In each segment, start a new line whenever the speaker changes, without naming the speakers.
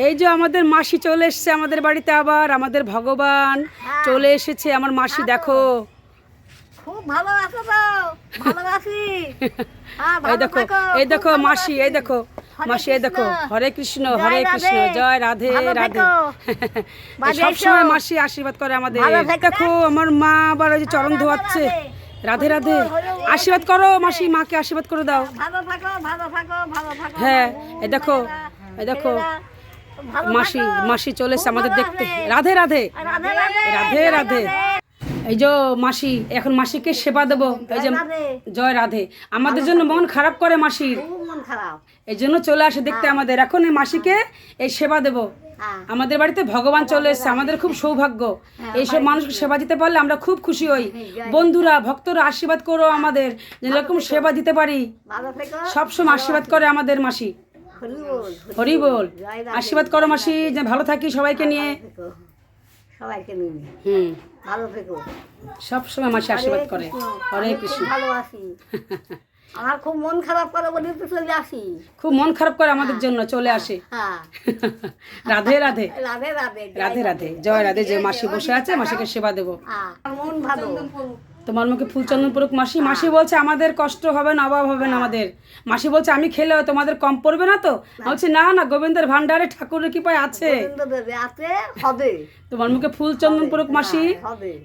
এই যে আমাদের মাসি চলে এসেছে আমাদের বাড়িতে, আবার আমাদের ভগবান চলে এসেছে। আমার মাসি দেখো,
খুব ভালো আছো তো? ভালোবাসি।
এই দেখো, এই দেখো মাসি, এই দেখো মাসি, এই দেখো হরে কৃষ্ণ হরে কৃষ্ণ, জয় রাধে রাধে। সবসময় মাসি আশীর্বাদ করে আমাদের। দেখো আমার মা আবার ওই যে চরণ ধোয়াচ্ছে। রাধে রাধে, আশীর্বাদ করো মাসি, মাকে আশীর্বাদ করে দাও। হ্যাঁ এই দেখো, এই দেখো মাসি, মাসি চলে এসেছে আমাদের দেখতে। রাধে রাধে রাধে রাধে। এই যে মাসি, এখন মাসিকে সেবা দেবো। এই যে জয় রাধে। আমাদের জন্য মন খারাপ করে মাসি, এই জন্য চলে আসে দেখতে আমাদের। এখন এই মাসিকে এই সেবা দেবো। আমাদের বাড়িতে ভগবান চলে এসেছে, আমাদের খুব সৌভাগ্য। এইসব মানুষকে সেবা দিতে পারলে আমরা খুব খুশি হই। বন্ধুরা ভক্তরা আশীর্বাদ করো আমাদের, যেরকম সেবা দিতে পারি। সবসময় আশীর্বাদ করে আমাদের মাসি। হরি বল, আশীর্বাদ করো মাসি, যে ভালো থাকি সবাইকে নিয়ে।
ভালো থেকো।
সবসময় মাসি আশীর্বাদ করে। হরে কৃষ্ণ।
ভালোবাসি। আমার খুব মন খারাপ করে বলে তো চলে আসি।
খুব মন খারাপ করে আমাদের জন্য চলে আসে। রাধে রাধে
রাধে রাধে
রাধে রাধে, জয় রাধে। যে মাসি বসে আছে, মাসিকে সেবা দেবো।
মন ভালো।
তোমার মুখে ফুল চন্দন পড়ুক মাসি। মাসি বলছে আমাদের কষ্ট হবে না, অভাব হবে না আমাদের। মাসি বলছে আমি খেলেও তোমাদের কম পড়বে না তো? বলছি না না, গোবিন্দের ভান্ডারে ঠাকুরের কৃপায় আছে,
হবে।
তোমার মুখে ফুল চন্দন পড়ুক মাসি।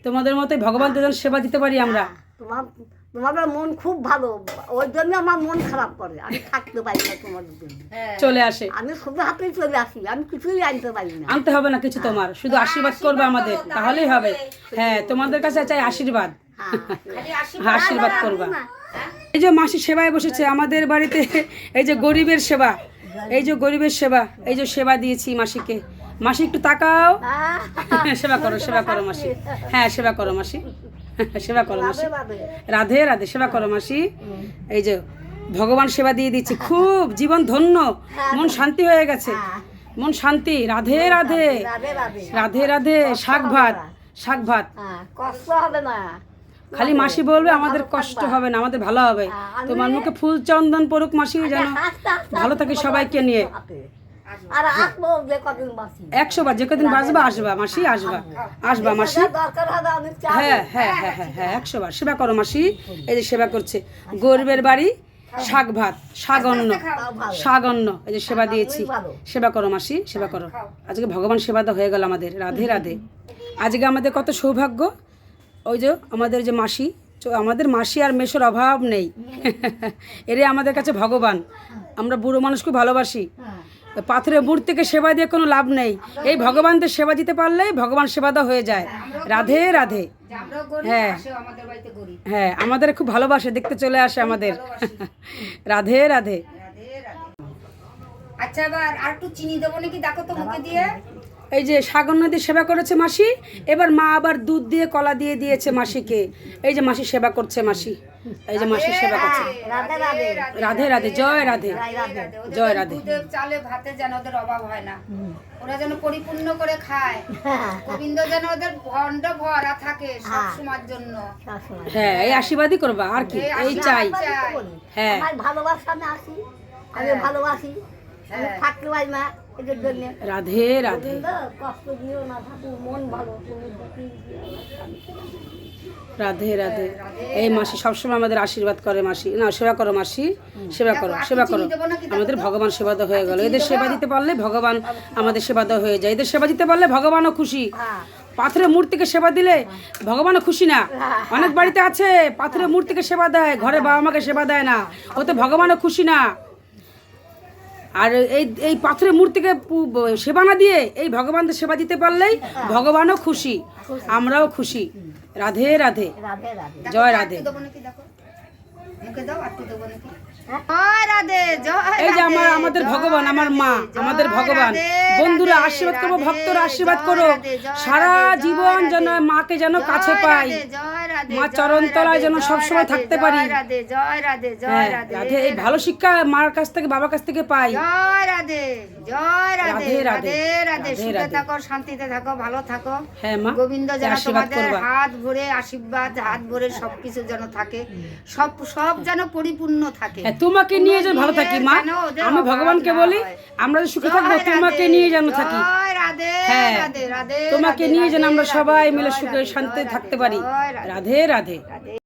তোমাদের মতোই ভগবান যেন সেবা দিতে পারি আমরা।
তোমাদের মন খুব ভালো, ওই জন্য আমার মন খারাপ করে। আমি থাকতে পারি না তোমাদের জন্য।
চলে আসে,
আমি শুধু হাতেই চলে আসি, আমি কিছুই আনতে পারি না।
আনতে হবে না কিছু, তোমার শুধু আশীর্বাদ করবে আমাদের, তাহলেই হবে। হ্যাঁ তোমাদের কাছে চাই আশীর্বাদ, আশীর্বাদ করবা। এই যে মাসি সেবায় বসেছে আমাদের বাড়িতে। এই যে গরিবের সেবা, এই যে গরিবের সেবা, এই যে সেবা দিয়েছি মাসিকে। মাসি একটু তাকাও, সেবা করো, সেবা করো মাসি। হ্যাঁ সেবা করো মাসি, সেবা করো মাসি। রাধে রাধে, সেবা করো মাসি। এই যে ভগবান সেবা দিয়ে দিচ্ছি, খুব জীবন ধন্য, মন শান্তি হয়ে গেছে, মন শান্তি। রাধে রাধে রাধে রাধে। শাক ভাত, শাক ভাত।
কষ্ট হবে না,
খালি মাসি বলবে আমাদের কষ্ট হবে না, আমাদের ভালো হবে। তোমার মুখে ফুল চন্দন পড়ুক মাসি, যেন ভালো থাকে সবাইকে নিয়ে। 100 বার যে কদিন বাঁচবা আসবা মাসি, আসবা, আসবা মাসি। হ্যাঁ হ্যাঁ হ্যাঁ হ্যাঁ হ্যাঁ, 100 বার সেবা করো মাসি। এই যে সেবা করছে গরিবের বাড়ি, শাক ভাত, শাক অন্ন, শাক অন্ন। এই যে সেবা দিয়েছি, সেবা করো মাসি, সেবা করো। আজকে ভগবান সেবা তো হয়ে গেল আমাদের। রাধে রাধে। আজকে আমাদের কত সৌভাগ্য। ওই যে আমাদের যে মাসি, আমাদের মাসি আর মেশোর অভাব নেই। এরে আমাদের কাছে ভগবান। আমরা বুড়ো মানুষ খুব ভালোবাসি। পাথরের মূর্তিকে সেবা দিয়ে কোনো লাভ নেই। এই ভগবানদের সেবা দিতে পারলে ভগবান সেবা দেওয়া হয়ে যায়। রাধে রাধে। হ্যাঁ হ্যাঁ, আমাদের খুব ভালোবাসে, দেখতে চলে আসে আমাদের। রাধে রাধে।
আচ্ছা এবার আর একটু চিনি দেবো নাকি, দেখো তো মুখে দিয়ে।
এই যে সাগর নদী সেবা করেছে মাসি, এবার মা আবার দুধ দিয়ে কলা দিয়ে দিয়েছে মাসিকে। এই যে মাসি সেবা করছে মাসি, এই যে মাসি সেবা করছে। রাধে রাধে, জয় রাধে জয় রাধে।
চালে ভাতে যেন ওদের অভাব হয় না, ওরা যেন পরিপূর্ণ করে খায়। গোবিন্দ যেন ওদের ভন্ড ভরা থাকে সব সময়ের জন্য।
হ্যাঁ এই আশীর্বাদই করবা, আর কি এই চাই। হ্যাঁ
ভালোবাসা আমি আসি, আমি ভালোবাসি, আমি থাকতে পারি না এদের জন্য।
রাধে রাধে।
কষ্ট দিও না, মন ভালো।
রাধে রাধে। এই মাসি সবসময় আমাদের আশীর্বাদ করে মাসি। না সেবা করো মাসি, সেবা করো, সেবা করো। আমাদের ভগবান সেবা তো হয়ে গেল। এদের সেবা দিতে পারলে ভগবান আমাদের সেবা তো হয়ে যায়। এদের সেবা দিতে পারলে ভগবানও খুশি। পাথরের মূর্তিকে সেবা দিলে ভগবানও খুশি না। অনেক বাড়িতে আছে পাথরের মূর্তিকে সেবা দেয়, ঘরে বাবা মাকে সেবা দেয় না, ওতে ভগবানও খুশি না। আর এই এই পাথরের মূর্তিকে সেবা না দিয়ে এই ভগবানদের সেবা দিতে পারলেই ভগবানও খুশি, আমরাও খুশি। রাধে রাধে, জয় রাধে। এই যে আমাদের ভগবান, আমার মা, আমাদের ভগবান। বন্ধুরা আশীর্বাদ করবো, ভক্তরা আশীর্বাদ করো, সারা জীবন যেন মাকে যেন কাছে পাই।
রাধে,
মা
জয়
চরণ তলায় যেন
রাধে,
সবসময়
জয়
থাকতে
রাধে,
পারি।
জয় রাধে, জয় রাধে, জয়
হ্যাঁ,
রাধে,
রাধে। এই ভালো শিক্ষা মার কাছ থেকে বাবার কাছ থেকে পাই।
জয় রাধে, জয় রাধে,
রাধে, রাধে,
রাধে রাধে,
রাধে,
সুখে
রাধে।
থাকো, শান্তিতে থাকো, ভালো থাকো।
হ্যাঁ মা,
গোবিন্দ যেন
আশীর্বাদ
তোমাদের
করবা।
হাত ভরে আশীর্বাদ, হাত ভরে সবকিছু যেন থাকে, সব সব যেন পরিপূর্ণ থাকে।
হ্যাঁ, তোমাকে নিয়ে যেন ভালো থাকি মা।
যেন ওদের
আমি
অভাব
ভগবানকে
না
বলি
হয়।
আমরা যে সুখে
জয়
থাকবো, তোমাকে
রাধে,
নিয়ে যেন থাকি।
জয় রাধে,
হ্যাঁ,
রাধে, রাধে,
তোমাকে
রাধে,
নিয়ে যেন আমরা
রাধে,
সবাই
রাধে,
মিলে
জয়
সুখে
রাধে,
শান্তিতে
জয়
থাকতে
রাধে,
পারি।
জয় রাধে,
রাধে রাধে।
রাধে।